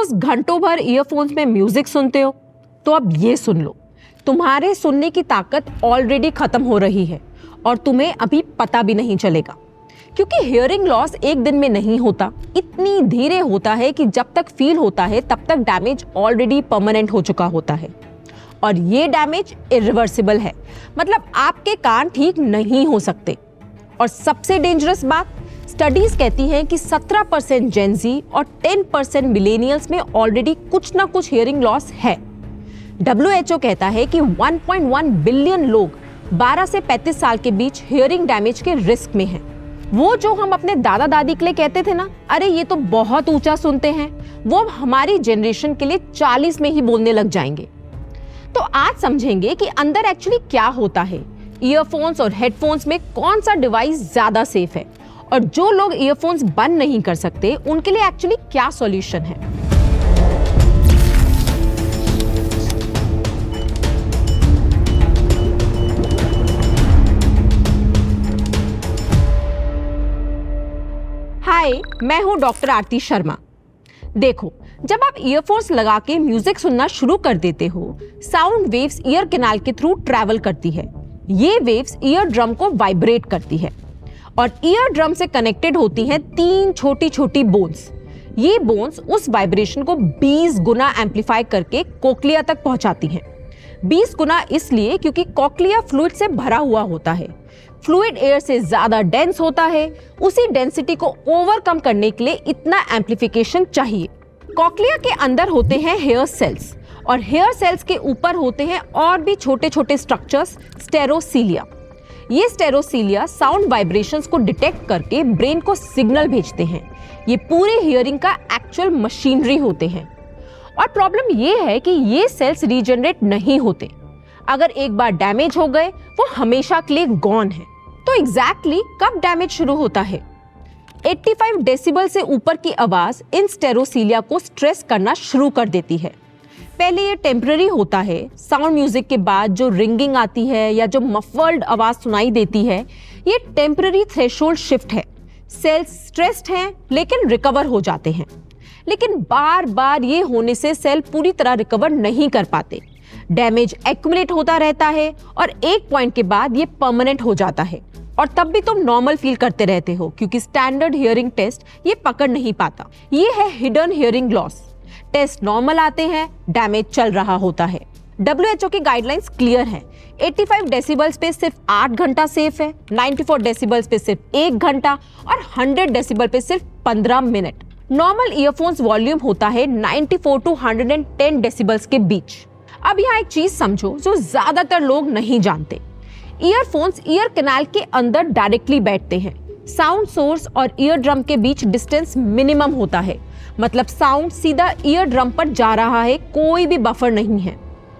Suppose घंटों भर earphones में म्यूजिक सुनते हो, तो अब ये सुन लो, तुम्हारे सुनने की ताकत ऑलरेडी खत्म हो रही है और तुम्हें अभी पता भी नहीं चलेगा, क्योंकि हियरिंग लॉस एक दिन में नहीं होता, इतनी धीरे होता है कि जब तक फील होता है तब तक डैमेज ऑलरेडी परमानेंट हो चुका होता है। और ये डैमेज इरिवर्सिबल है, मतलब आपके कान ठीक नहीं हो सकते। और सबसे डेंजरस बात, स्टडीज कहती हैं कि 17% जेनजी और 10% मिलेनियल्स में ऑलरेडी कुछ ना कुछ हियरिंग लॉस है। WHO कहता है कि 1.1 बिलियन लोग 12 से 35 साल के बीच हियरिंग डैमेज के रिस्क में हैं। वो जो हम अपने दादा दादी के लिए कहते थे ना, अरे ये तो बहुत ऊंचा सुनते हैं, वो हमारी जनरेशन के लिए 40 में ही बोलने लग जाएंगे। तो आज समझेंगे कि अंदर एक्चुअली क्या होता है, ईयरफोन्स और हेडफोन्स में कौन सा डिवाइस ज्यादा सेफ है, और जो लोग ईयरफोन्स बंद नहीं कर सकते उनके लिए एक्चुअली क्या सॉल्यूशन है। हाय, मैं हूं डॉक्टर आरती शर्मा। देखो, जब आप ईयरफोन्स लगा के म्यूजिक सुनना शुरू कर देते हो, साउंड वेव्स ईयर कैनाल के थ्रू ट्रैवल करती है। ये वेव्स ईयर ड्रम को वाइब्रेट करती है और ईयर ड्रम से कनेक्टेड होती हैं 3 छोटी छोटी बोन्स। ये बोन्स उस वाइब्रेशन को 20 गुना एम्पलीफाई करके कोक्लिया तक पहुंचाती हैं। 20 गुना इसलिए क्योंकि कोक्लिया फ्लूइड से भरा हुआ होता है। फ्लूइड एयर से ज्यादा डेंस होता है, उसी डेंसिटी को ओवरकम करने के लिए इतना एम्पलीफिकेशन चाहिए। कोक्लिया के अंदर होते हैं हेयर सेल्स और हेयर सेल्स के ऊपर होते हैं और भी छोटे छोटे स्ट्रक्चर्स, स्टेरोसीलिया। ये स्टेरोसीलिया साउंड वाइब्रेशंस को डिटेक्ट करके ब्रेन को सिग्नल भेजते हैं। ये पूरे हियरिंग का एक्चुअल मशीनरी होते हैं। और प्रॉब्लम ये है कि ये सेल्स रीजनरेट नहीं होते। अगर एक बार डैमेज हो गए, वो हमेशा के लिए गॉन है। तो एग्जैक्टली कब डैमेज शुरू होता है? 85 डेसिबल से ऊपर की आवाज इन स्टेरोसीलिया को स्ट्रेस करना शुरू कर देती है। पहले ये टेम्पररी होता है। साउंड म्यूजिक के बाद जो रिंगिंग आती है या जो मफल्ड आवाज सुनाई देती है, ये टेम्पररी थ्रेशोल्ड शिफ्ट है। सेल्स स्ट्रेस्ड हैं लेकिन रिकवर हो जाते हैं। लेकिन बार बार ये होने से सेल पूरी तरह रिकवर नहीं कर पाते। डैमेज एक्यूमुलेट होता रहता है और एक पॉइंट के बाद ये परमानेंट हो जाता है। और तब भी तुम नॉर्मल फील करते रहते हो, क्योंकि स्टैंडर्ड हियरिंग टेस्ट ये पकड़ नहीं पाता। ये है hidden hearing loss. Test normal आते हैं, डैमेज चल रहा होता है। WHO की गाइडलाइंस क्लियर है। 85 डेसिबल्स पे सिर्फ 8 घंटा सेफ है, 94 डेसिबल्स पे सिर्फ 1 घंटा और 100 डेसिबल पे सिर्फ 15 मिनट। नॉर्मल ईयरफोन्स वॉल्यूम होता है 94 टू 110 डेसिबल्स के बीच। अब यहाँ एक चीज समझो जो ज्यादातर लोग नहीं जानते। ईयरफोन्स ईयर कैनाल के अंदर डायरेक्टली बैठते हैं। साउंड सोर्स और ईयर ड्रम के बीच डिस्टेंस मिनिमम होता है, मतलब साउंड सीधा ईयर ड्रम पर जा रहा है, कोई भी बफर नहीं है।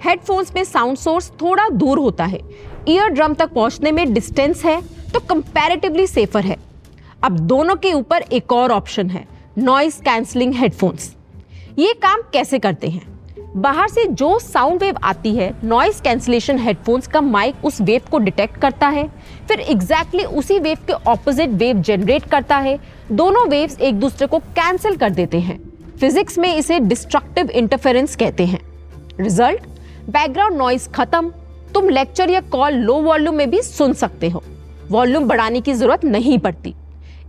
हेडफोन्स में साउंड सोर्स थोड़ा दूर होता है, ईयर ड्रम तक पहुंचने में डिस्टेंस है, तो कंपैरेटिवली सेफर है। अब दोनों के ऊपर एक और ऑप्शन है, नॉइस कैंसलिंग हेडफोन्स। ये काम कैसे करते हैं? बाहर से जो साउंड वेव आती है, नॉइस कैंसलेशन हेडफोन्स का माइक उस वेव को डिटेक्ट करता है, फिर एग्जैक्टली उसी वेव के ऑपोजिट वेव जनरेट करता है। दोनों वेव्स एक दूसरे को कैंसिल कर देते हैं। फिजिक्स में इसे डिस्ट्रक्टिव इंटरफेरेंस कहते हैं। रिजल्ट, बैकग्राउंड नॉइस खत्म। तुम लेक्चर या कॉल लो वॉल्यूम में भी सुन सकते हो। वॉल्यूम बढ़ाने की जरूरत नहीं पड़ती।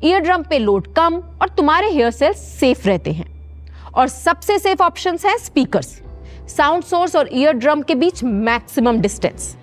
ईयर ड्रम पे लोड कम और तुम्हारे हेयर सेल्स सेफ रहते हैं। और सबसे सेफ ऑप्शंस हैं स्पीकर्स। साउंड सोर्स और ईयर ड्रम के बीच मैक्सिमम डिस्टेंस।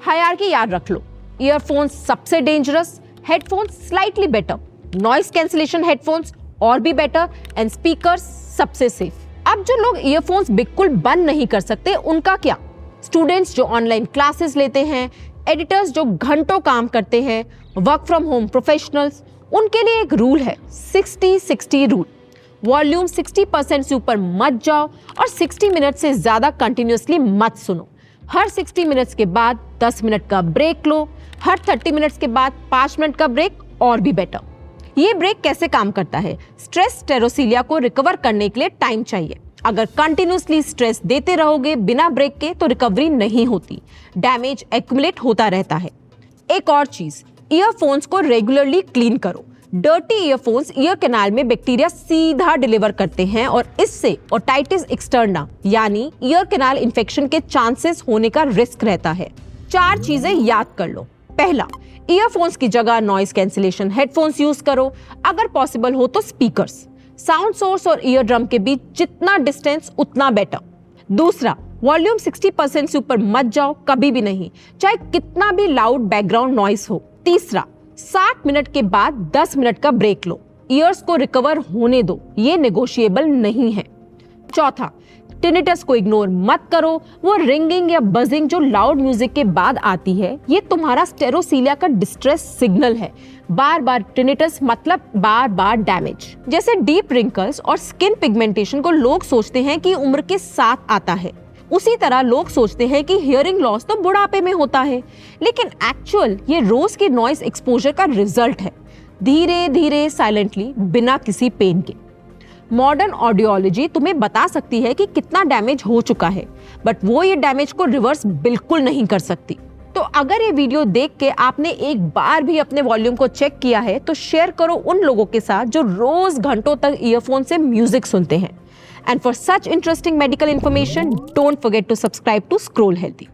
हायरार्की याद रख लो, ईयरफोन्स सबसे dangerous, headphones slightly better, noise cancellation headphones और भी बेटर एंड स्पीकर्स सबसे सेफ। अब जो लोग ईयरफोन्स बिल्कुल बंद नहीं कर सकते, उनका क्या? स्टूडेंट्स जो ऑनलाइन क्लासेस लेते हैं, एडिटर्स जो घंटों काम करते हैं, वर्क फ्रॉम होम प्रोफेशनल्स, उनके लिए एक रूल है, 60-60 रूल। वॉल्यूम 60% से ऊपर मत जाओ और 60 मिनट से ज्यादा कंटिन्यूअसली मत सुनो। हर 60 मिनट्स के बाद 10 मिनट का ब्रेक लो। हर 30 मिनट्स के बाद 5 मिनट का ब्रेक और भी बेटर। ये ब्रेक कैसे काम करता है? स्ट्रेस स्टेरोसीलिया को रिकवर करने के लिए टाइम चाहिए। अगर कंटिन्यूअसली स्ट्रेस देते रहोगे बिना ब्रेक के, तो रिकवरी नहीं होती, डैमेज एक्यूमुलेट होता रहता है। एक और चीज, ईयरफोन्स को रेगुलरली क्लीन करो। डर्टी ईयरफोन्स ईयर कैनाल में बैक्टीरिया सीधा डिलीवर करते हैं और इससे ओटाइटिस एक्सटर्ना यानी ईयर कैनाल इन्फेक्शन के चांसेस होने का रिस्क रहता है। 4 चीजें याद कर लो। पहला, ईयरफोन्स की जगह नॉइस कैंसिलेशन हेडफोन्स यूज करो, अगर पॉसिबल हो तो स्पीकर्स। साउंड सोर्स और ईयर ड्रम के बीच जितना डिस्टेंस उतना बेटर। दूसरा, वॉल्यूम 60% से ऊपर मत जाओ, कभी भी नहीं, चाहे कितना भी लाउड बैकग्राउंड नॉइस हो। तीसरा, 60 मिनट के बाद 10 मिनट का ब्रेक लो, ईयर्स को रिकवर होने दो, ये नेगोशिएबल नहीं है। चौथा, टिनिटस को इग्नोर मत करो, वो रिंगिंग या बजिंग जो लाउड म्यूजिक के बाद आती है, ये तुम्हारा स्टेरोसीलिया का डिस्ट्रेस सिग्नल है। बार बार टिनिटस मतलब बार बार डैमेज। जैसे डीप रिंकल्स और स्किन पिगमेंटेशन को लोग सोचते हैं कि उम्र के साथ आता है, उसी तरह लोग सोचते हैं कि हियरिंग लॉस तो बुढ़ापे में होता है, लेकिन एक्चुअल ये रोज की नॉइस एक्सपोजर का रिजल्ट है, धीरे धीरे साइलेंटली, बिना किसी पेन के। मॉडर्न ऑडियोलॉजी तुम्हें बता सकती है कि कितना डैमेज हो चुका है, बट वो ये डैमेज को रिवर्स बिल्कुल नहीं कर सकती। तो अगर ये वीडियो देख के आपने एक बार भी अपने वॉल्यूम को चेक किया है तो शेयर करो उन लोगों के साथ जो रोज घंटों तक ईयरफोन से म्यूजिक सुनते हैं। And for such interesting medical information, don't forget to subscribe to Scroll Healthy.